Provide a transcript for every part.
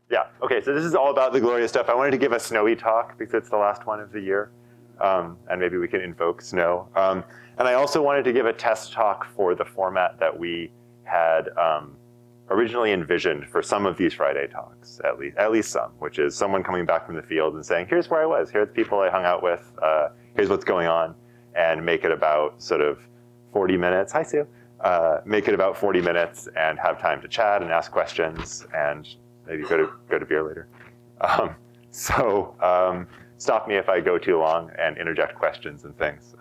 Yeah, okay, so this is all about the Gloria stuff. I wanted to give a snowy talk because it's the last one of the year, and maybe we can invoke snow. And I also wanted to give a test talk for the format that we had originally envisioned for some of these Friday talks, at least some, which is someone coming back from the field and saying, here's where I was, here's the people I hung out with, here's what's going on, and make it about sort of 40 minutes. Hi, Sue. Make it about 40 minutes and have time to chat and ask questions and maybe go to beer later. Stop me if I go too long and interject questions and things.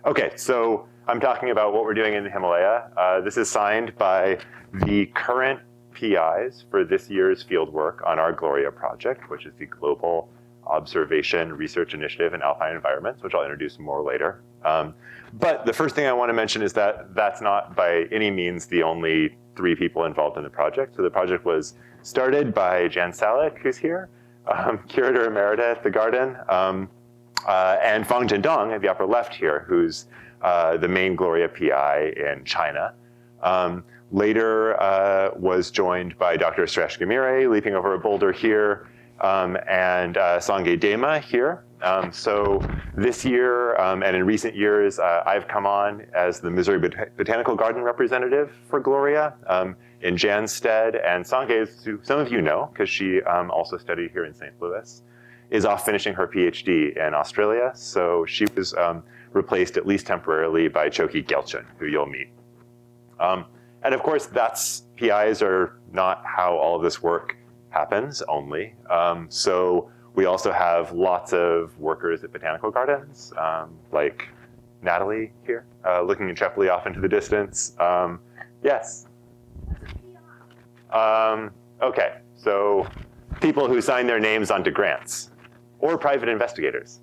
Okay, so I'm talking about what we're doing in the Himalaya. This is signed by the current PIs for this year's fieldwork on our Gloria project, which is the Global Observation Research Initiative in Alpine Environments, which I'll introduce more later. But the first thing I want to mention is that that's not by any means the only 3 people involved in the project. So the project was started by Jan Salik, who's here, curator emerita at the Garden, and Fang Jindong at the upper left here, who's the main Gloria PI in China. Later was joined by Dr. Suresh Gamire, leaping over a boulder here, and Sangay Dema here. So this year and in recent years, I've come on as the Missouri Botanical Garden representative for Gloria in Jan's stead, and Sangay, who some of you know, because she also studied here in St. Louis, is off finishing her PhD in Australia. So she was replaced, at least temporarily, by Choki Gelchen, who you'll meet. And of course, PIs are not how all of this work happens only. So we also have lots of workers at Botanical Gardens, like Natalie here, looking intrepidly off into the distance. Yes? Okay, so people who sign their names onto grants, or private investigators.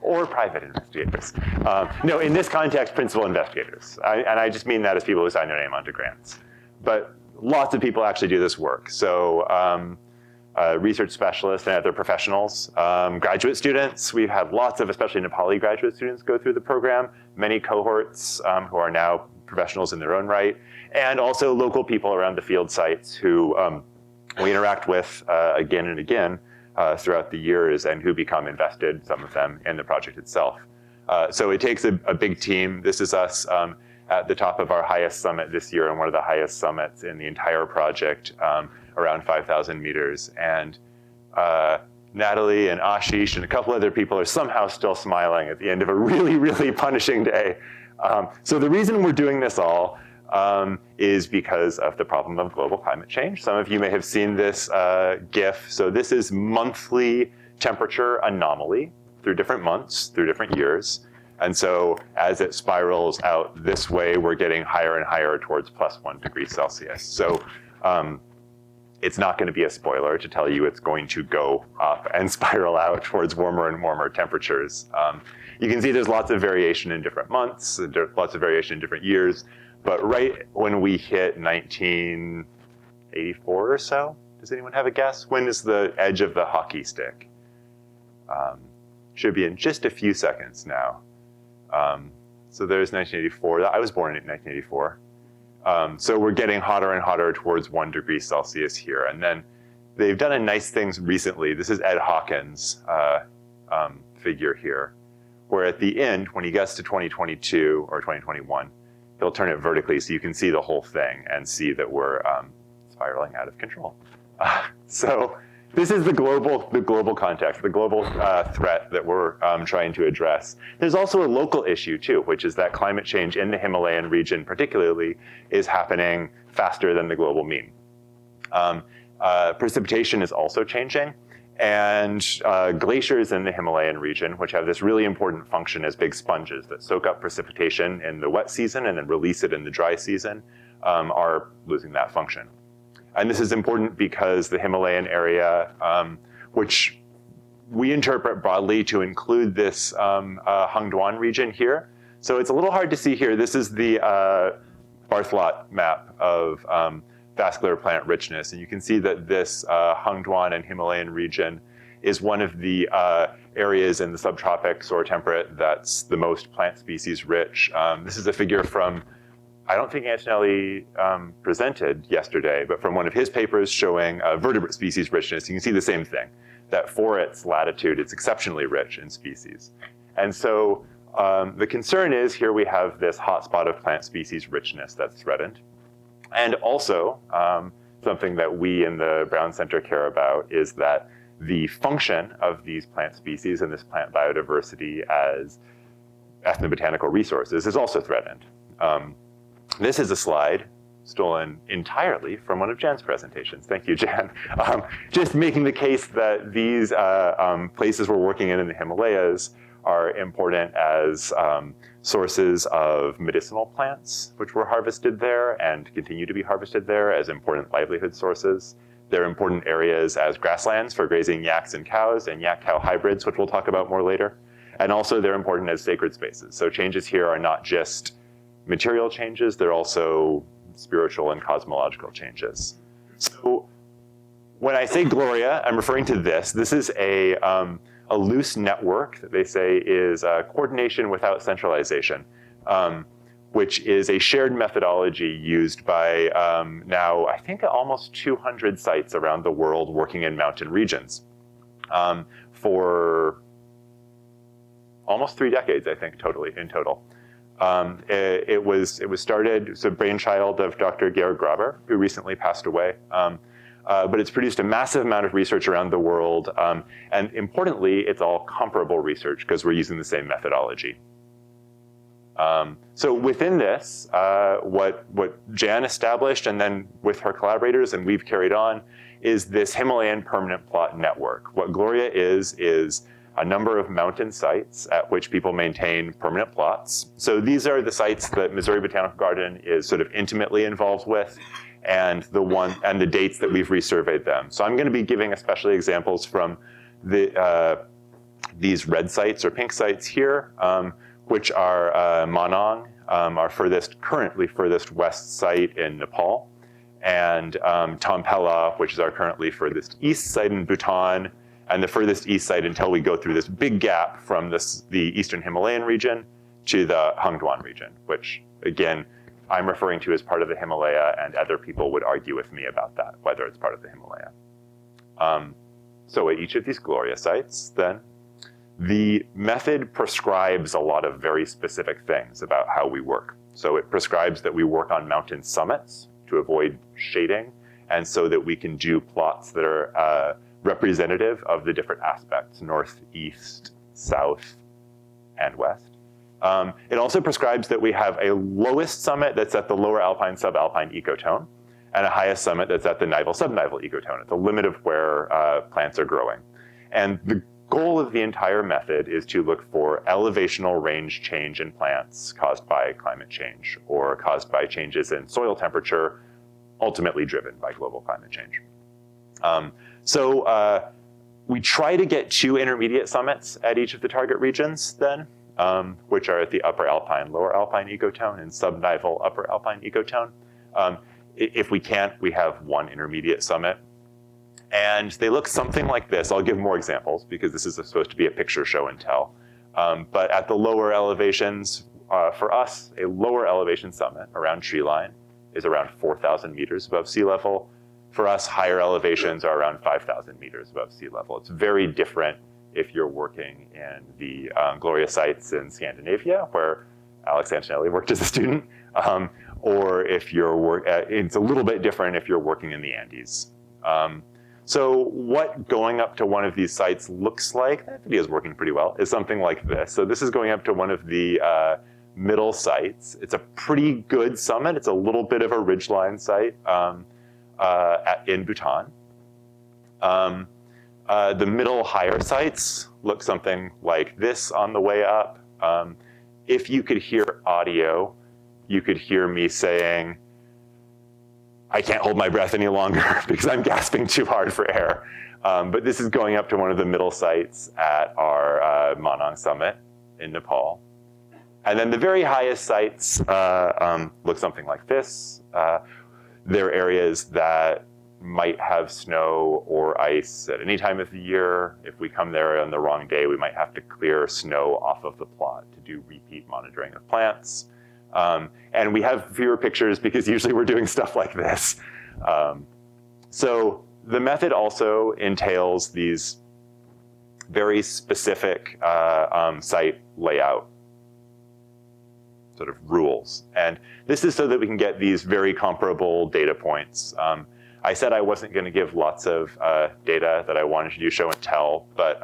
Or private investigators. No, in this context, principal investigators. And I just mean that as people who sign their name onto grants. But lots of people actually do this work. So research specialists and other professionals, graduate students. We've had lots of, especially Nepali graduate students, go through the program. Many cohorts who are now professionals in their own right. And also local people around the field sites who we interact with again and again throughout the years and who become invested, some of them, in the project itself. So it takes a big team. This is us at the top of our highest summit this year and one of the highest summits in the entire project, around 5,000 meters. And Natalie and Ashish and a couple other people are somehow still smiling at the end of a really, really punishing day. So the reason we're doing this all is because of the problem of global climate change. Some of you may have seen this GIF. So this is monthly temperature anomaly through different months, through different years. And so as it spirals out this way, we're getting higher and higher towards +1 degree Celsius. So it's not going to be a spoiler to tell you it's going to go up and spiral out towards warmer and warmer temperatures. You can see there's lots of variation in different months, there's lots of variation in different years. But right when we hit 1984 or so, does anyone have a guess? When is the edge of the hockey stick? Should be in just a few seconds now. So there's 1984. I was born in 1984. So we're getting hotter and hotter towards 1 degree Celsius here. And then they've done a nice thing recently. This is Ed Hawkins' figure here, where at the end, when he gets to 2022 or 2021, he'll turn it vertically so you can see the whole thing and see that we're spiraling out of control. So this is the global context, the global threat that we're trying to address. There's also a local issue too, which is that climate change in the Himalayan region particularly is happening faster than the global mean. Precipitation is also changing. And glaciers in the Himalayan region, which have this really important function as big sponges that soak up precipitation in the wet season and then release it in the dry season, are losing that function. And this is important because the Himalayan area, which we interpret broadly to include this Hangduan region here. So it's a little hard to see here. This is the Barthelot map of vascular plant richness. And you can see that this Hangduan and Himalayan region is one of the areas in the subtropics or temperate that's the most plant species rich. This is a figure from I don't think Antonelli presented yesterday, but from one of his papers showing vertebrate species richness, you can see the same thing, that for its latitude, it's exceptionally rich in species. And so the concern is here we have this hotspot of plant species richness that's threatened. And also, something that we in the Brown Center care about is that the function of these plant species and this plant biodiversity as ethnobotanical resources is also threatened. This is a slide stolen entirely from one of Jan's presentations. Thank you, Jan. Just making the case that these places we're working in the Himalayas are important as sources of medicinal plants, which were harvested there and continue to be harvested there as important livelihood sources. They're important areas as grasslands for grazing yaks and cows and yak-cow hybrids, which we'll talk about more later. And also they're important as sacred spaces. So changes here are not just material changes, they're also spiritual and cosmological changes. So when I say Gloria, I'm referring to this. This is a loose network that they say is coordination without centralization, which is a shared methodology used by now, I think, almost 200 sites around the world working in mountain regions for almost 3 decades, I think, in total. It was started, it's a brainchild of Dr. Georg Graber, who recently passed away. But it's produced a massive amount of research around the world. And importantly, it's all comparable research because we're using the same methodology. So within this, what Jan established and then with her collaborators and we've carried on is this Himalayan permanent plot network. What Gloria is a number of mountain sites at which people maintain permanent plots. So these are the sites that Missouri Botanical Garden is sort of intimately involved with and the dates that we've resurveyed them. So I'm gonna be giving especially examples from these red sites or pink sites here, which are Manang, our currently furthest west site in Nepal, and Tampela, which is our currently furthest east site in Bhutan, and the furthest east site until we go through this big gap from the eastern Himalayan region to the Hangduan region, which again, I'm referring to as part of the Himalaya, and other people would argue with me about that, whether it's part of the Himalaya. So at each of these Gloria sites, then, the method prescribes a lot of very specific things about how we work. So it prescribes that we work on mountain summits to avoid shading, and so that we can do plots that are representative of the different aspects, north, east, south, and west. It also prescribes that we have a lowest summit that's at the lower alpine, subalpine ecotone, and a highest summit that's at the nival, subnival ecotone, at the limit of where plants are growing. And the goal of the entire method is to look for elevational range change in plants caused by climate change or caused by changes in soil temperature, ultimately driven by global climate change. So we try to get 2 intermediate summits at each of the target regions then, which are at the upper alpine, lower alpine ecotone and subnival upper alpine ecotone. If we can't, we have 1 intermediate summit. And they look something like this. I'll give more examples because this is supposed to be a picture show and tell. But at the lower elevations, for us, a lower elevation summit around tree line is around 4,000 meters above sea level. For us, higher elevations are around 5,000 meters above sea level. It's very different if you're working in the Gloria sites in Scandinavia, where Alex Antonelli worked as a student, or if you're it's a little bit different if you're working in the Andes. So what going up to one of these sites looks like, that video is working pretty well, is something like this. So this is going up to one of the middle sites. It's a pretty good summit. It's a little bit of a ridgeline site in Bhutan. The middle higher sites look something like this on the way up. If you could hear audio, you could hear me saying, I can't hold my breath any longer because I'm gasping too hard for air. But this is going up to one of the middle sites at our Manang summit in Nepal. And then the very highest sites look something like this. They're areas that might have snow or ice at any time of the year. If we come there on the wrong day, we might have to clear snow off of the plot to do repeat monitoring of plants. And we have fewer pictures because usually we're doing stuff like this. So the method also entails these very specific site layout sort of rules. And this is so that we can get these very comparable data points. I said I wasn't going to give lots of data, that I wanted to do show and tell, but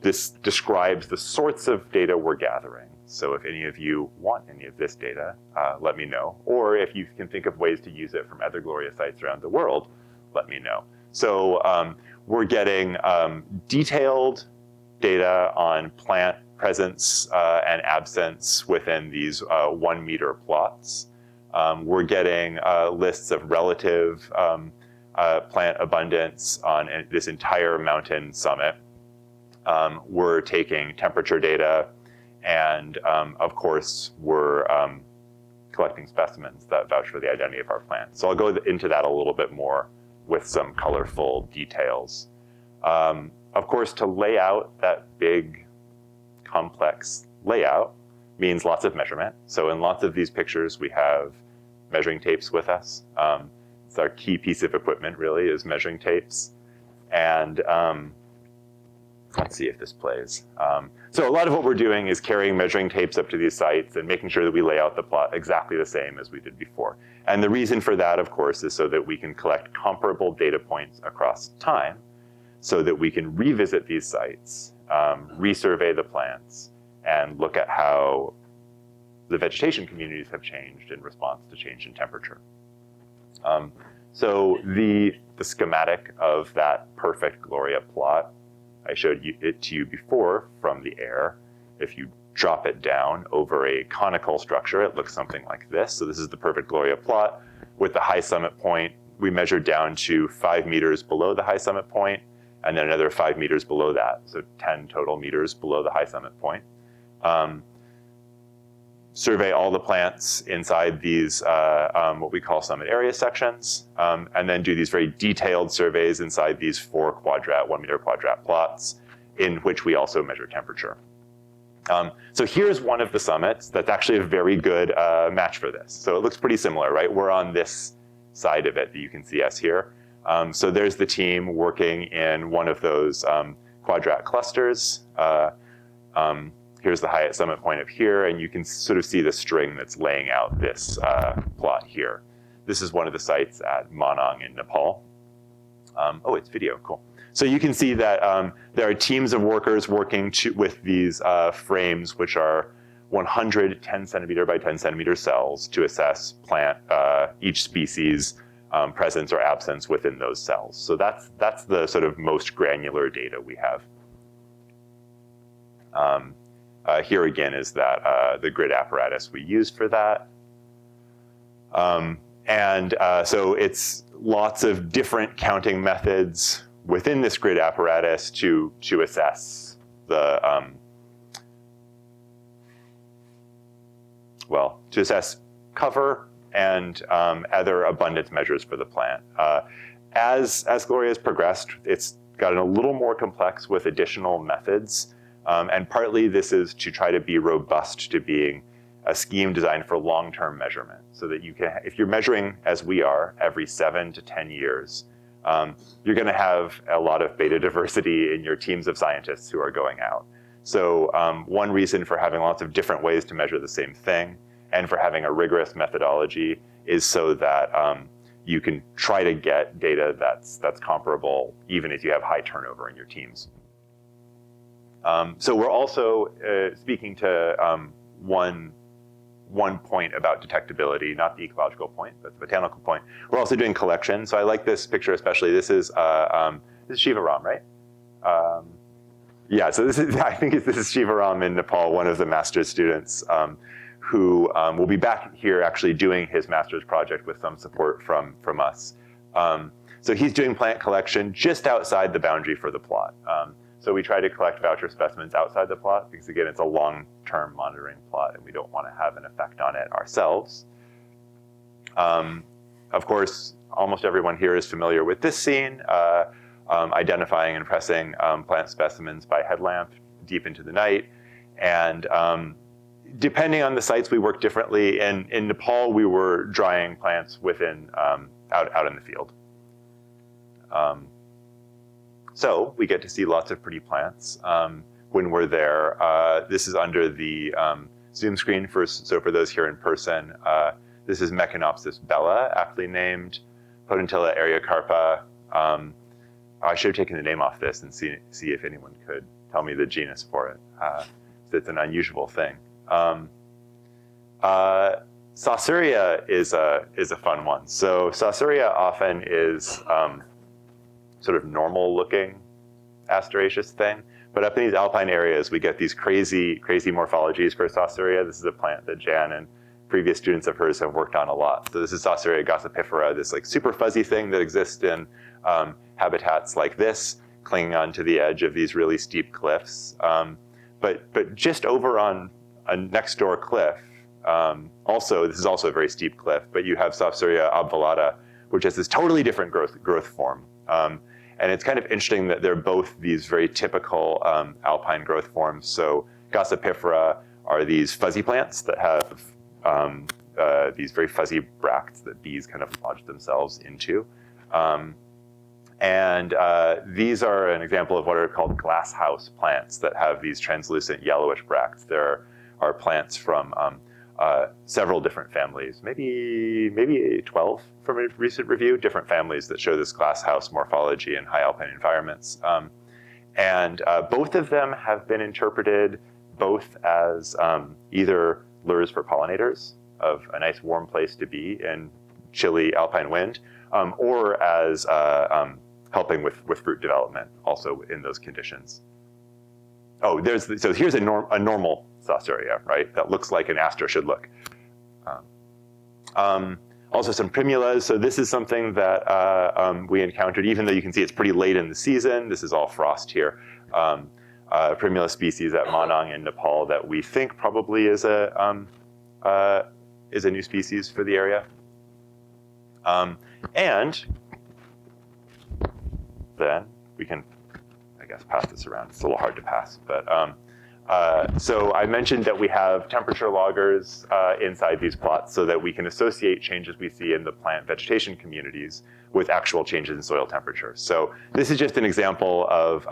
this describes the sorts of data we're gathering. So if any of you want any of this data, let me know. Or if you can think of ways to use it from other Gloria sites around the world, let me know. So we're getting detailed data on plant presence and absence within these 1 meter plots. We're getting lists of relative plant abundance on this entire mountain summit. We're taking temperature data, and of course, we're collecting specimens that vouch for the identity of our plant. So I'll go into that a little bit more with some colorful details. Of course, to lay out that big, complex layout means lots of measurement. So in lots of these pictures, we have measuring tapes with us. It's our key piece of equipment, really, is measuring tapes. And let's see if this plays. So a lot of what we're doing is carrying measuring tapes up to these sites and making sure that we lay out the plot exactly the same as we did before. And the reason for that, of course, is so that we can collect comparable data points across time, so that we can revisit these sites, resurvey the plants, and look at how the vegetation communities have changed in response to change in temperature. So the schematic of that perfect Gloria plot, I showed it to you before from the air. If you drop it down over a conical structure, it looks something like this. So this is the perfect Gloria plot with the high summit point. We measured down to 5 meters below the high summit point, and then another 5 meters below that. So 10 total meters below the high summit point. Survey all the plants inside these what we call summit area sections, and then do these very detailed surveys inside these 4 quadrat, 1 meter quadrat plots, in which we also measure temperature. So here's one of the summits that's actually a very good match for this. So it looks pretty similar, right? We're on this side of it that you can see us here. So there's the team working in one of those quadrat clusters. Here's the highest summit point up here, and you can sort of see the string that's laying out this plot here. This is one of the sites at Manang in Nepal. Oh, it's video, cool. So you can see that there are teams of workers working with these frames, which are 100 10 centimeter by 10 centimeter cells to assess plant, each species presence or absence within those cells. So that's the sort of most granular data we have. Here again is that the grid apparatus we used for that. So it's lots of different counting methods within this grid apparatus to assess the, to assess cover and other abundance measures for the plant. As Gloria has progressed, it's gotten a little more complex with additional methods. And partly this is to try to be robust to being a scheme designed for long-term measurement, so that you can, if you're measuring as we are every 7 to 10 years, you're going to have a lot of beta diversity in your teams of scientists who are going out. So one reason for having lots of different ways to measure the same thing and for having a rigorous methodology is so that you can try to get data that's comparable even if you have high turnover in your teams. So we're also speaking to one point about detectability, not the ecological point, but the botanical point. We're also doing collection. So I like this picture especially. This is Shiva Ram, right? Yeah. So this is this is Shiva Ram in Nepal, one of the master's students who will be back here actually doing his master's project with some support from us. So he's doing plant collection just outside the boundary for the plot. So we try to collect voucher specimens outside the plot because, again, it's a long-term monitoring plot and we don't want to have an effect on it ourselves. Of course, almost everyone here is familiar with this scene, identifying and pressing plant specimens by headlamp deep into the night. And depending on the sites, we work differently. In Nepal, we were drying plants within out in the field. So we get to see lots of pretty plants when we're there. This is under the Zoom screen so for those here in person. This is Mechanopsis bella, aptly named, Potentilla areocarpa. I should have taken the name off this and see if anyone could tell me the genus for it. It's an unusual thing. Sausuria is a fun one. So Sausuria often is sort of normal looking asteraceous thing, but up in these alpine areas, we get these crazy morphologies for Sausuria. This is a plant that Jan and previous students of hers have worked on a lot. So this is Sausuria gossipifera, this like super fuzzy thing that exists in habitats like this, clinging onto the edge of these really steep cliffs. But just over on a next door cliff, this is also a very steep cliff, but you have Sausuria obvalata, which has this totally different growth form. And it's kind of interesting that they're both these very typical alpine growth forms. So gossipifera are these fuzzy plants that have these very fuzzy bracts that bees kind of lodge themselves into. These are an example of what are called glasshouse plants that have these translucent yellowish bracts. There are plants from several different families, maybe 12 from a recent review, different families that show this glasshouse morphology in high alpine environments. Both of them have been interpreted both as either lures for pollinators of a nice warm place to be in chilly alpine wind, or as helping with fruit development also in those conditions. Oh, so here's a normal Sausuria, right? That looks like an aster should look. Also some primulas. So this is something that we encountered, even though you can see it's pretty late in the season. This is all frost here. Primula species at Manang in Nepal that we think probably is a new species for the area. And then we can, I guess, pass this around. It's a little hard to pass, but so I mentioned that we have temperature loggers inside these plots so that we can associate changes we see in the plant vegetation communities with actual changes in soil temperature. So this is just an example of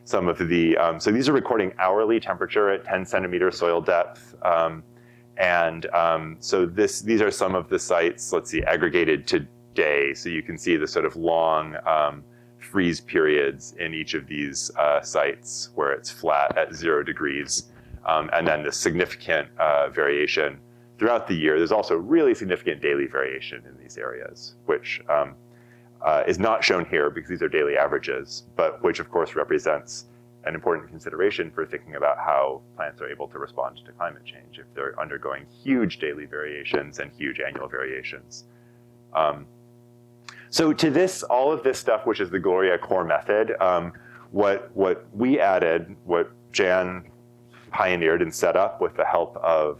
some of the, so these are recording hourly temperature at 10 centimeter soil depth. So these are some of the sites, let's see, aggregated today. So you can see the sort of long freeze periods in each of these sites where it's flat at 0 degrees. And then the significant variation throughout the year. There's also really significant daily variation in these areas, which is not shown here because these are daily averages, but which of course represents an important consideration for thinking about how plants are able to respond to climate change if they're undergoing huge daily variations and huge annual variations. So to this, all of this stuff, which is the Gloria core method, what we added, what Jan pioneered and set up with the help of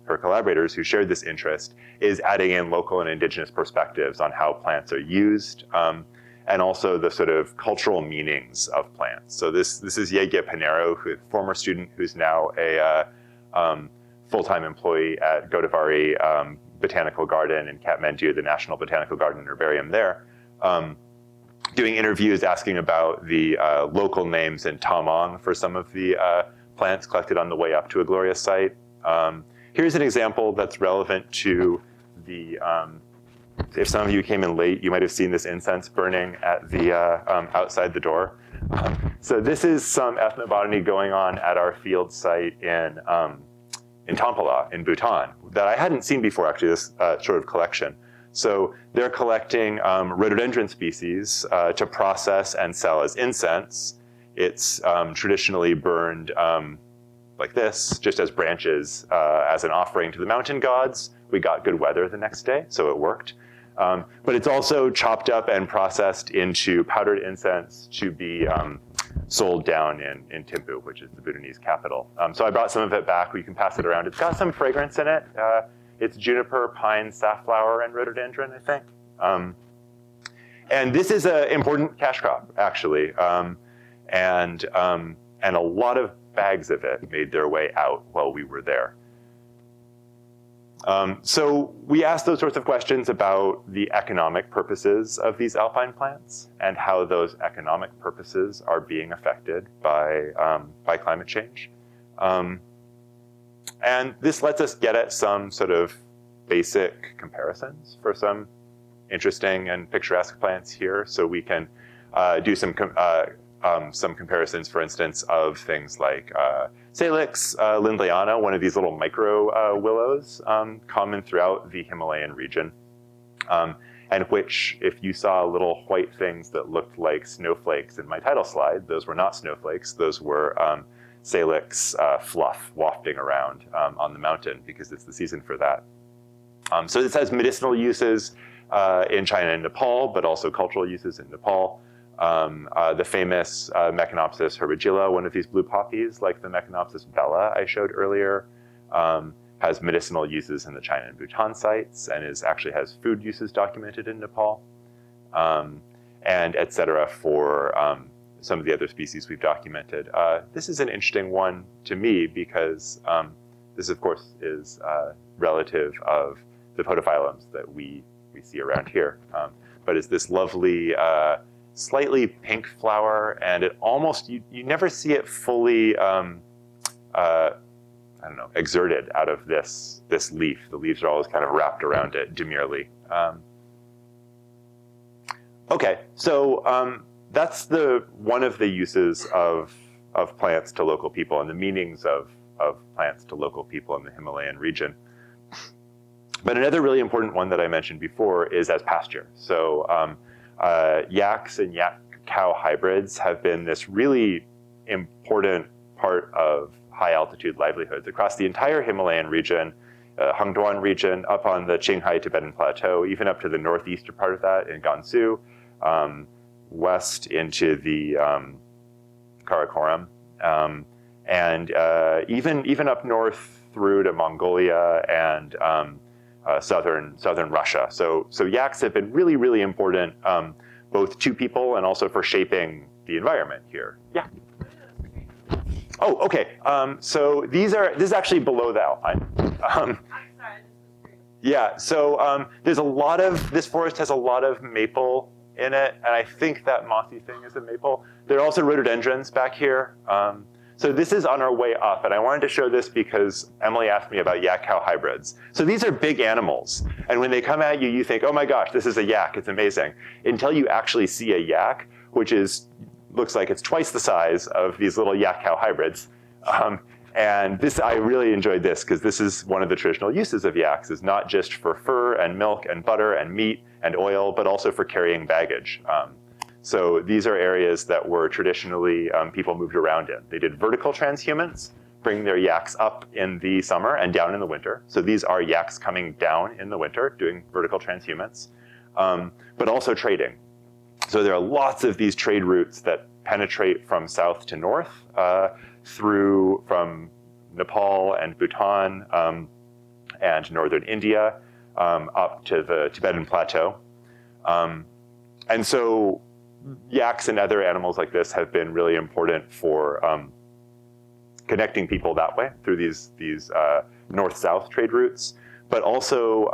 her collaborators who shared this interest, is adding in local and indigenous perspectives on how plants are used, and also the sort of cultural meanings of plants. So this is Yegya Pinero, who former student who's now a full-time employee at Godavari Botanical Garden in Kathmandu, the National Botanical Garden and Herbarium there, doing interviews asking about the local names in Tamang for some of the plants collected on the way up to a Gloria site. Here's an example that's relevant to the, if some of you came in late, you might have seen this incense burning at the outside the door. So this is some ethnobotany going on at our field site in Tampala in Bhutan that I hadn't seen before, actually, this sort of collection. So they're collecting rhododendron species to process and sell as incense. It's traditionally burned like this, just as branches as an offering to the mountain gods. We got good weather the next day, so it worked. But it's also chopped up and processed into powdered incense to be sold down in Thimphu, which is the Bhutanese capital. So I brought some of it back. We can pass it around. It's got some fragrance in it. It's juniper, pine, safflower, and rhododendron, I think. And this is an important cash crop, actually. And a lot of bags of it made their way out while we were there. So we asked those sorts of questions about the economic purposes of these alpine plants and how those economic purposes are being affected by climate change. And this lets us get at some sort of basic comparisons for some interesting and picturesque plants here. So we can do some comparisons, for instance, of things like Salix lindleyana, one of these little micro willows common throughout the Himalayan region, and which, if you saw little white things that looked like snowflakes in my title slide, those were not snowflakes. Those were Salix fluff wafting around on the mountain because it's the season for that. So this has medicinal uses in China and Nepal, but also cultural uses in Nepal. The famous Mechanopsis herbigilla, one of these blue poppies, like the Mechanopsis bella I showed earlier, has medicinal uses in the China and Bhutan sites, and actually has food uses documented in Nepal, and et cetera for some of the other species we've documented. This is an interesting one to me because this, of course, is relative of the podophyllums that we see around here. But it's this lovely, slightly pink flower, and it almost, you never see it fully, I don't know, exerted out of this leaf. The leaves are always kind of wrapped around it demurely. Okay, so that's one of the uses of plants to local people and the meanings of plants to local people in the Himalayan region. But another really important one that I mentioned before is as pasture. So yaks and yak cow hybrids have been this really important part of high altitude livelihoods across the entire Himalayan region, Hangduan region, up on the Qinghai Tibetan Plateau, even up to the northeastern part of that in Gansu, west into the Karakoram, and even up north through to Mongolia and southern Russia. So yaks have been really, really important, both to people and also for shaping the environment here. Yeah. Oh, okay. So this is actually below the Alpine. I'm sorry, this is great. Yeah. So this forest has a lot of maple in it, and I think that mossy thing is a maple. There are also rhododendrons back here. So this is on our way up, and I wanted to show this because Emily asked me about yak-cow hybrids. So these are big animals, and when they come at you, you think, oh my gosh, this is a yak, it's amazing. Until you actually see a yak, which looks like it's twice the size of these little yak-cow hybrids. And I really enjoyed this because this is one of the traditional uses of yaks, is not just for fur and milk and butter and meat and oil, but also for carrying baggage. So these are areas that were traditionally people moved around in. They did vertical transhumance, bring their yaks up in the summer and down in the winter. So these are yaks coming down in the winter, doing vertical transhumance, but also trading. So there are lots of these trade routes that penetrate from south to north from Nepal and Bhutan and northern India up to the Tibetan Plateau. And so yaks and other animals like this have been really important for connecting people that way through these north-south trade routes, but also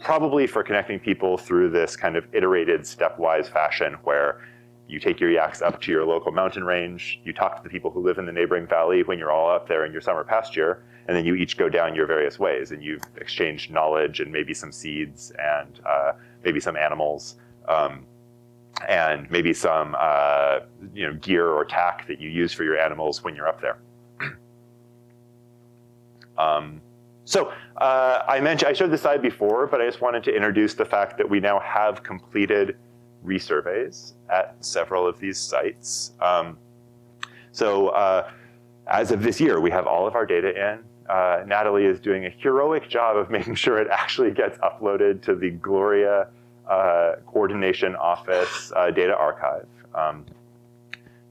probably for connecting people through this kind of iterated stepwise fashion where you take your yaks up to your local mountain range, you talk to the people who live in the neighboring valley when you're all up there in your summer pasture, and then you each go down your various ways, and you've exchanged knowledge and maybe some seeds and maybe some animals, and maybe some gear or tack that you use for your animals when you're up there. So I showed this slide before, but I just wanted to introduce the fact that we now have completed resurveys at several of these sites. So as of this year, we have all of our data in. Natalie is doing a heroic job of making sure it actually gets uploaded to the Gloria Coordination Office data archive.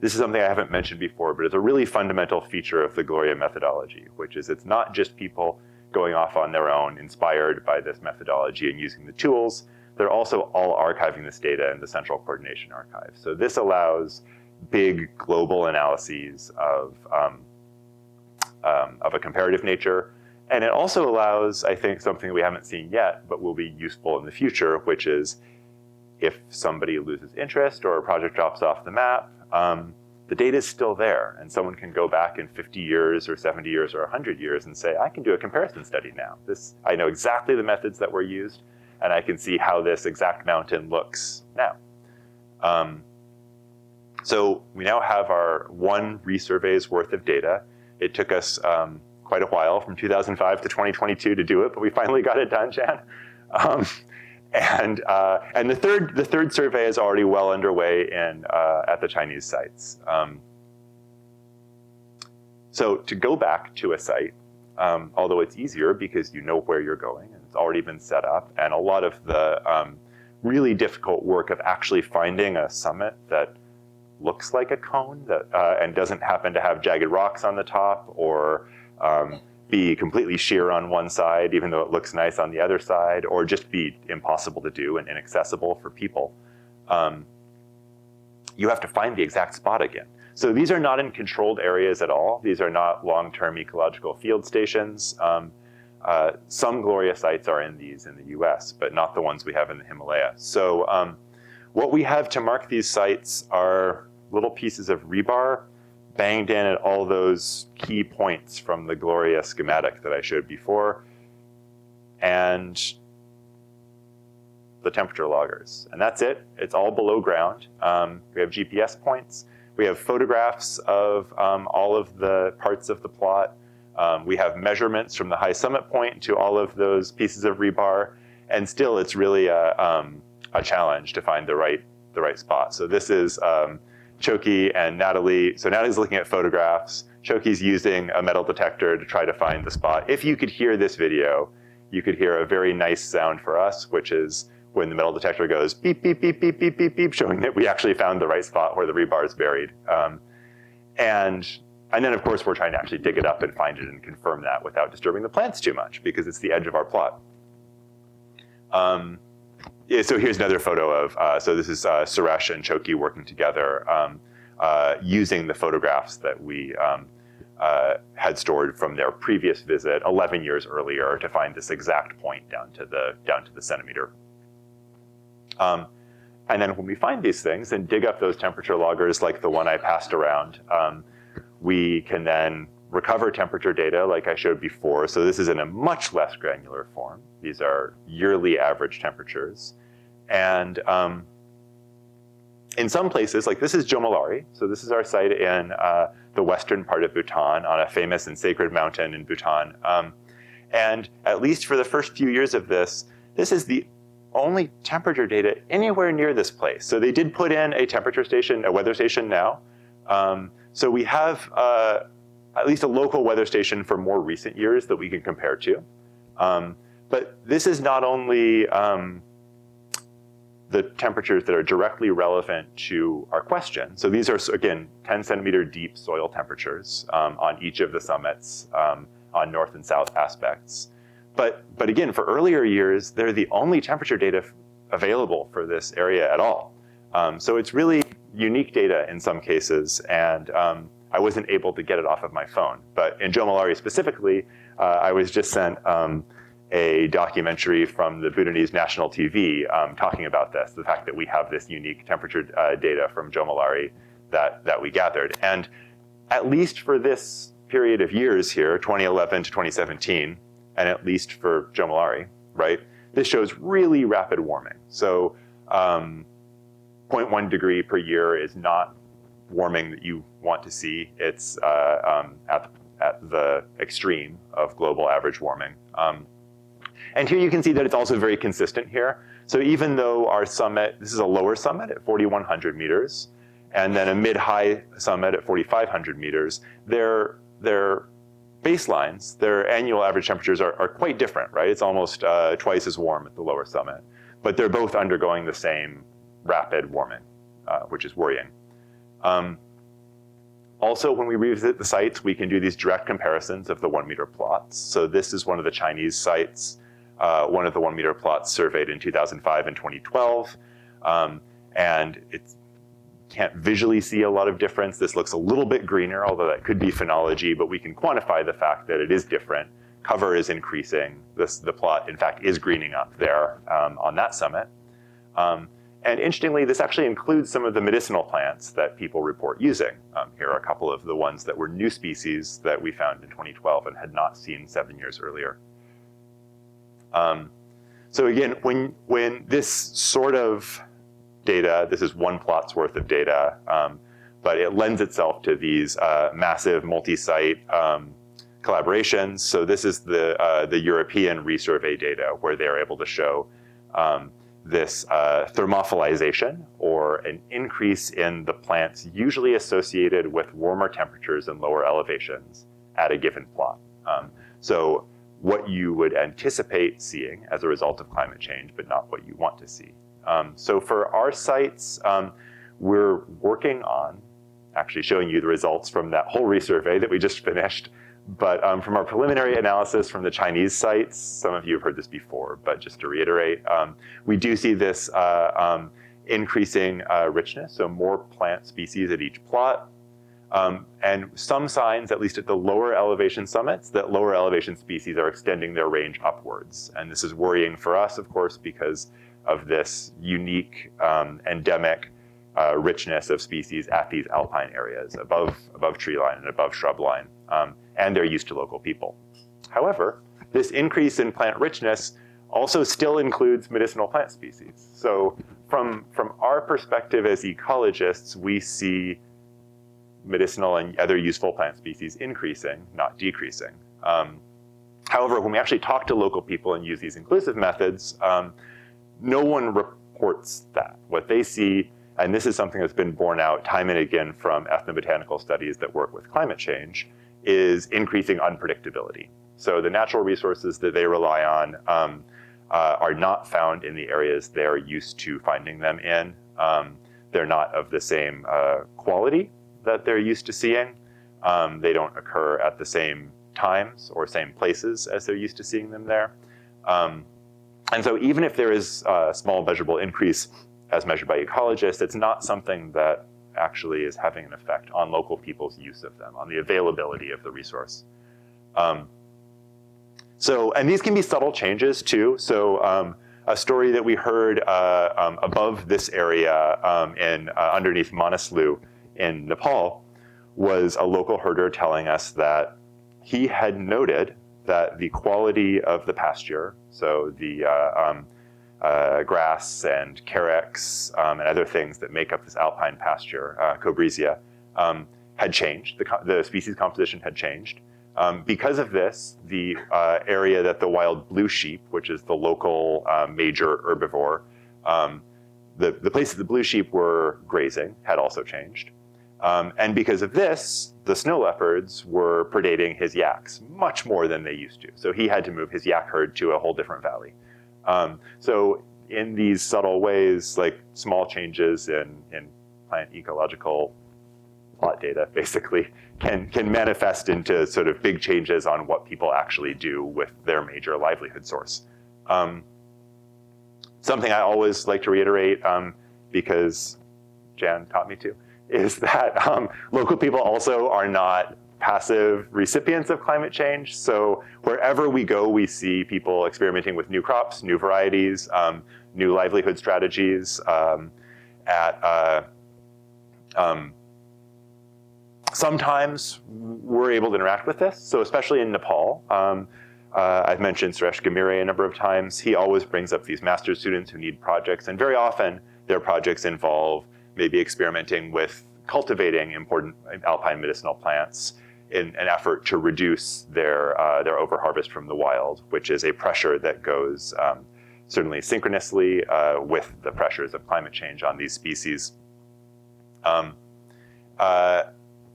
This is something I haven't mentioned before, but it's a really fundamental feature of the Gloria methodology, which is it's not just people going off on their own, inspired by this methodology and using the tools. They're also all archiving this data in the Central Coordination Archive. So this allows big global analyses of a comparative nature And it also allows, I think, something we haven't seen yet, but will be useful in the future, which is if somebody loses interest or a project drops off the map, the data is still there. And someone can go back in 50 years or 70 years or 100 years and say, I can do a comparison study now. I know exactly the methods that were used, and I can see how this exact mountain looks now. So we now have our one resurvey's worth of data. It took us quite a while, from 2005 to 2022 to do it, but we finally got it done, Jan. And the third survey is already well underway at the Chinese sites. So to go back to a site, although it's easier because you know where you're going and it's already been set up, and a lot of the really difficult work of actually finding a summit that looks like a cone and doesn't happen to have jagged rocks on the top, or be completely sheer on one side, even though it looks nice on the other side, or just be impossible to do and inaccessible for people. You have to find the exact spot again. So these are not in controlled areas at all. These are not long-term ecological field stations. Some Gloria sites are in these in the US, but not the ones we have in the Himalayas. So what we have to mark these sites are little pieces of rebar banged in at all those key points from the Gloria schematic that I showed before, and the temperature loggers. And that's it. It's all below ground. We have GPS points. We have photographs of all of the parts of the plot. We have measurements from the high summit point to all of those pieces of rebar. And still, it's really a challenge to find the right spot. So this is Choki and Natalie. So Natalie's looking at photographs. Choki's using a metal detector to try to find the spot. If you could hear this video, you could hear a very nice sound for us, which is when the metal detector goes beep, beep, beep, beep, beep, beep, beep, showing that we actually found the right spot where the rebar is buried. And then, of course, we're trying to actually dig it up and find it and confirm that without disturbing the plants too much, because it's the edge of our plot. Yeah, so here's another photo of, so this is Suresh and Choki working together using the photographs that we had stored from their previous visit 11 years earlier to find this exact point down to the centimeter. And then when we find these things and dig up those temperature loggers like the one I passed around, we can then recover temperature data like I showed before. So this is in a much less granular form. These are yearly average temperatures. And in some places, like this is Jomolari. So this is our site in the western part of Bhutan on a famous and sacred mountain in Bhutan. And at least for the first few years of this is the only temperature data anywhere near this place. So they did put in a temperature station, a weather station now. So we have at least a local weather station for more recent years that we can compare to. But this is not only the temperatures that are directly relevant to our question. So these are, again, 10 centimeter deep soil temperatures on each of the summits on north and south aspects. But again, for earlier years, they're the only temperature data available for this area at all. So it's really unique data in some cases, and I wasn't able to get it off of my phone. But in Jomolari specifically, I was just sent a documentary from the Bhutanese national TV talking about this, the fact that we have this unique temperature data from Jomolari that we gathered. And at least for this period of years here, 2011 to 2017, and at least for Jomolari, right, this shows really rapid warming. So 0.1 degree per year is not warming that you want to see. It's at the extreme of global average warming. And here you can see that it's also very consistent here. So even though our summit, this is a lower summit at 4,100 meters, and then a mid-high summit at 4,500 meters, their baselines, their annual average temperatures are quite different, right? It's almost twice as warm at the lower summit, but they're both undergoing the same rapid warming, which is worrying. Also, when we revisit the sites, we can do these direct comparisons of the 1 meter plots. So this is one of the Chinese sites, one of the 1 meter plots surveyed in 2005 and 2012. And it can't visually see a lot of difference. This looks a little bit greener, although that could be phenology, but we can quantify the fact that it is different cover is increasing. The plot, in fact, is greening up there on that summit. And interestingly, this actually includes some of the medicinal plants that people report using. Here are a couple of the ones that were new species that we found in 2012 and had not seen 7 years earlier. So again, when this sort of data, this is one plot's worth of data, but it lends itself to these massive multi-site collaborations. So this is the European resurvey data where they're able to show this thermophilization, or an increase in the plants usually associated with warmer temperatures and lower elevations at a given plot. So what you would anticipate seeing as a result of climate change, but not what you want to see. So for our sites, we're working on actually showing you the results from that whole resurvey that we just finished. But from our preliminary analysis from the Chinese sites, some of you have heard this before, but just to reiterate, we do see this increasing richness, so more plant species at each plot, and some signs, at least at the lower elevation summits, that lower elevation species are extending their range upwards. And this is worrying for us, of course, because of this unique endemic richness of species at these alpine areas above tree line and above shrub line. And they're used to local people. However, this increase in plant richness also still includes medicinal plant species. So from our perspective as ecologists, we see medicinal and other useful plant species increasing, not decreasing. However, when we actually talk to local people and use these inclusive methods, no one reports that. What they see, and this is something that's been borne out time and again from ethnobotanical studies that work with climate change, is increasing unpredictability. So the natural resources that they rely on are not found in the areas they're used to finding them in. They're not of the same quality that they're used to seeing. They don't occur at the same times or same places as they're used to seeing them there. And so even if there is a small measurable increase as measured by ecologists, it's not something that actually is having an effect on local people's use of them, on the availability of the resource. And these can be subtle changes too. So a story that we heard above this area underneath Manaslu in Nepal was a local herder telling us that he had noted that the quality of the pasture, so the grass and carex and other things that make up this alpine pasture, Cobresia, had changed. The species composition had changed. Because of this, the area that the wild blue sheep, which is the local major herbivore, the places the blue sheep were grazing had also changed. And because of this, the snow leopards were predating his yaks much more than they used to. So he had to move his yak herd to a whole different valley. So in these subtle ways, like small changes in plant ecological plot data basically can manifest into sort of big changes on what people actually do with their major livelihood source. Something I always like to reiterate, because Jan taught me to, is that local people also are not passive recipients of climate change. So wherever we go, we see people experimenting with new crops, new varieties, new livelihood strategies. Sometimes we're able to interact with this. So especially in Nepal, I've mentioned Suresh Gamire a number of times. He always brings up these master's students who need projects, and very often their projects involve maybe experimenting with cultivating important alpine medicinal plants in an effort to reduce their overharvest from the wild, which is a pressure that goes certainly synchronously with the pressures of climate change on these species.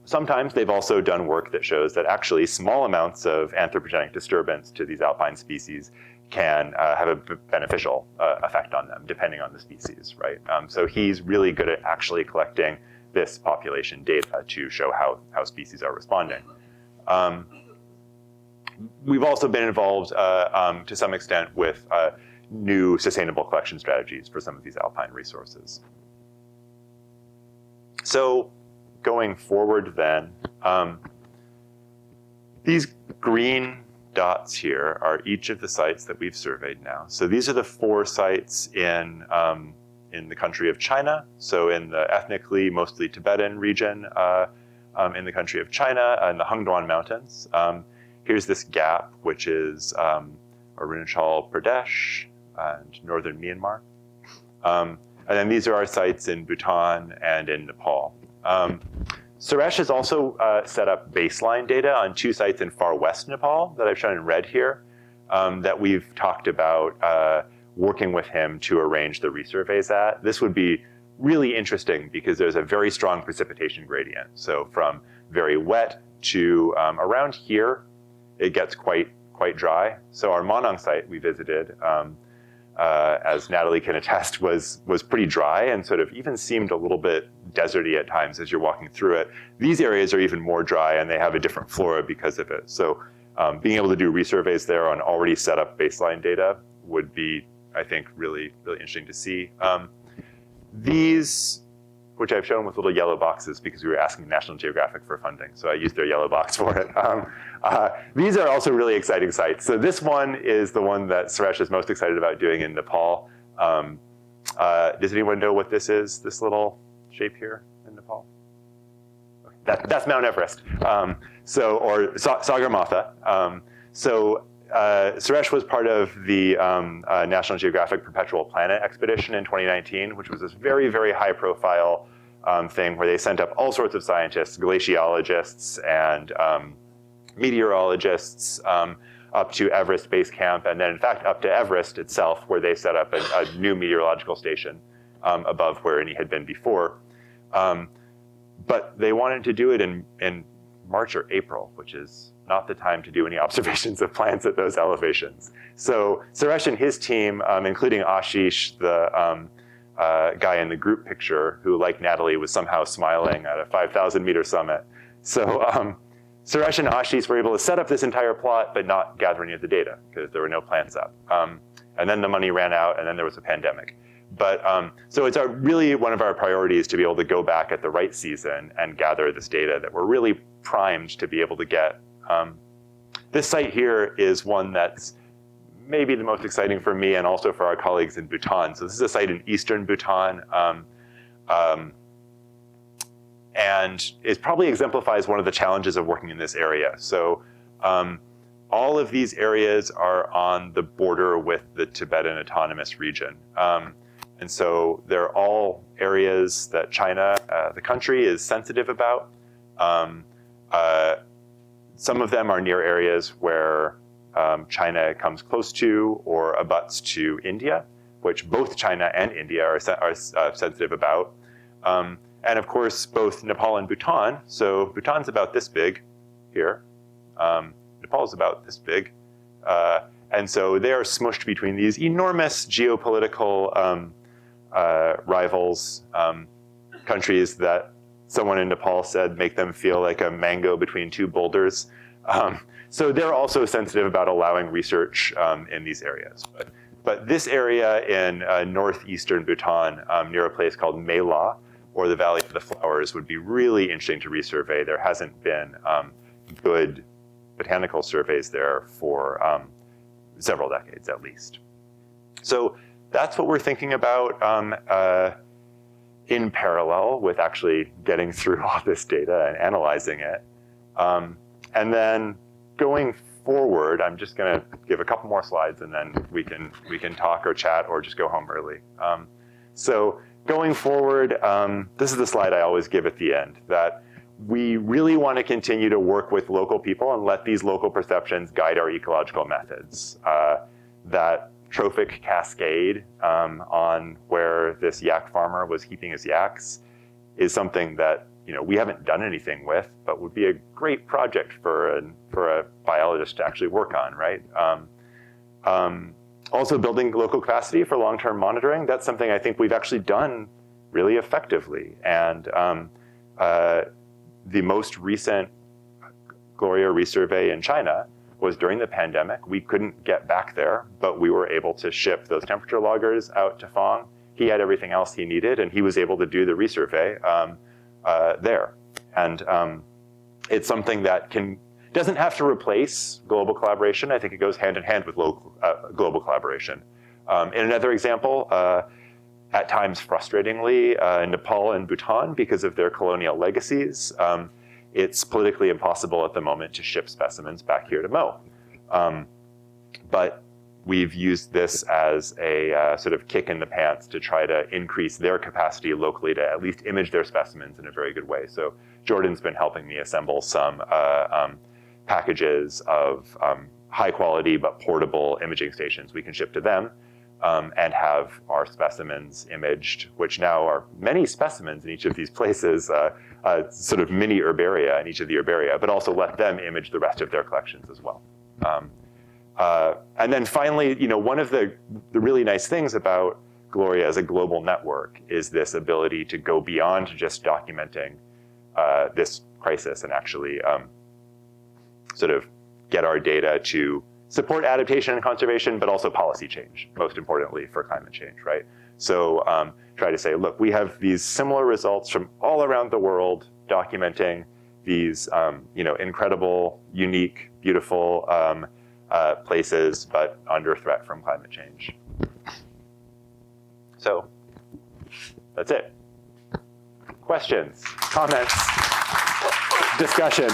Sometimes they've also done work that shows that actually small amounts of anthropogenic disturbance to these alpine species can have a beneficial effect on them, depending on the species, right? So he's really good at actually collecting this population data to show how species are responding. We've also been involved to some extent with new sustainable collection strategies for some of these alpine resources. So going forward then, these green dots here are each of the sites that we've surveyed now. So these are the 4 sites in the country of China, so in the ethnically mostly Tibetan region in the country of China and the Hungduan Mountains. Here's this gap, which is Arunachal Pradesh and northern Myanmar. And then these are our sites in Bhutan and in Nepal. Suresh has also set up baseline data on 2 sites in far west Nepal that I've shown in red here that we've talked about working with him to arrange the resurveys at. This would be really interesting because there's a very strong precipitation gradient. So from very wet to around here, it gets quite dry. So our Monong site we visited, as Natalie can attest, was pretty dry and sort of even seemed a little bit deserty at times as you're walking through it. These areas are even more dry and they have a different flora because of it. So being able to do resurveys there on already set up baseline data would be, I think, really, really interesting to see. These, which I've shown with little yellow boxes because we were asking National Geographic for funding, so I used their yellow box for it. These are also really exciting sites. So this one is the one that Suresh is most excited about doing in Nepal. Does anyone know what this is, this little shape here in Nepal? Okay. That's Mount Everest, or Sagarmatha. Suresh was part of the National Geographic Perpetual Planet expedition in 2019, which was this very, very high profile thing where they sent up all sorts of scientists, glaciologists and meteorologists up to Everest Base Camp, and then in fact up to Everest itself, where they set up a new meteorological station above where he had been before. But they wanted to do it in March or April, which is not the time to do any observations of plants at those elevations. So Suresh and his team, including Ashish, the guy in the group picture, who, like Natalie, was somehow smiling at a 5,000 meter summit. So Suresh and Ashish were able to set up this entire plot, but not gather any of the data because there were no plants up. And then the money ran out, and then there was a pandemic. But so it's really one of our priorities to be able to go back at the right season and gather this data that we're really primed to be able to get. This site here is one that's maybe the most exciting for me and also for our colleagues in Bhutan. So this is a site in eastern Bhutan, and it probably exemplifies one of the challenges of working in this area. So all of these areas are on the border with the Tibetan Autonomous Region. And so they're all areas that China, the country, is sensitive about. Some of them are near areas where China comes close to or abuts to India, which both China and India are sensitive about. And of course, both Nepal and Bhutan. So Bhutan's about this big here. Nepal's about this big. And so they are smushed between these enormous geopolitical rivals, countries that someone in Nepal said make them feel like a mango between 2 boulders. So they're also sensitive about allowing research in these areas. But this area in northeastern Bhutan, near a place called Mela, or the Valley of the Flowers, would be really interesting to resurvey. There hasn't been good botanical surveys there for several decades at least. So that's what we're thinking about in parallel with actually getting through all this data and analyzing it. And then going forward, I'm just gonna give a couple more slides and then we can talk or chat or just go home early. So going forward, this is the slide I always give at the end, that we really want to continue to work with local people and let these local perceptions guide our ecological methods. That trophic cascade on where this yak farmer was heaping his yaks is something that we haven't done anything with, but would be a great project for a biologist to actually work on, right? Also building local capacity for long-term monitoring, that's something I think we've actually done really effectively. And the most recent Gloria resurvey in China was during the pandemic. We couldn't get back there, but we were able to ship those temperature loggers out to Fong. He had everything else he needed, and he was able to do the resurvey there. And it's something that can Doesn't have to replace global collaboration. I think it goes hand in hand with global collaboration. In another example, at times frustratingly, Nepal and Bhutan, because of their colonial legacies, it's politically impossible at the moment to ship specimens back here to Mo. But we've used this as a sort of kick in the pants to try to increase their capacity locally to at least image their specimens in a very good way. So Jordan's been helping me assemble some packages of high quality but portable imaging stations we can ship to them and have our specimens imaged, which now are many specimens in each of these places, sort of mini herbaria in each of the herbaria, but also let them image the rest of their collections as well. And then finally, one of the really nice things about Gloria as a global network is this ability to go beyond just documenting this crisis and actually sort of get our data to support adaptation and conservation, but also policy change, most importantly for climate change, right? So try to say, look, we have these similar results from all around the world documenting these incredible, unique, beautiful places, but under threat from climate change. So that's it. Questions, comments, discussion.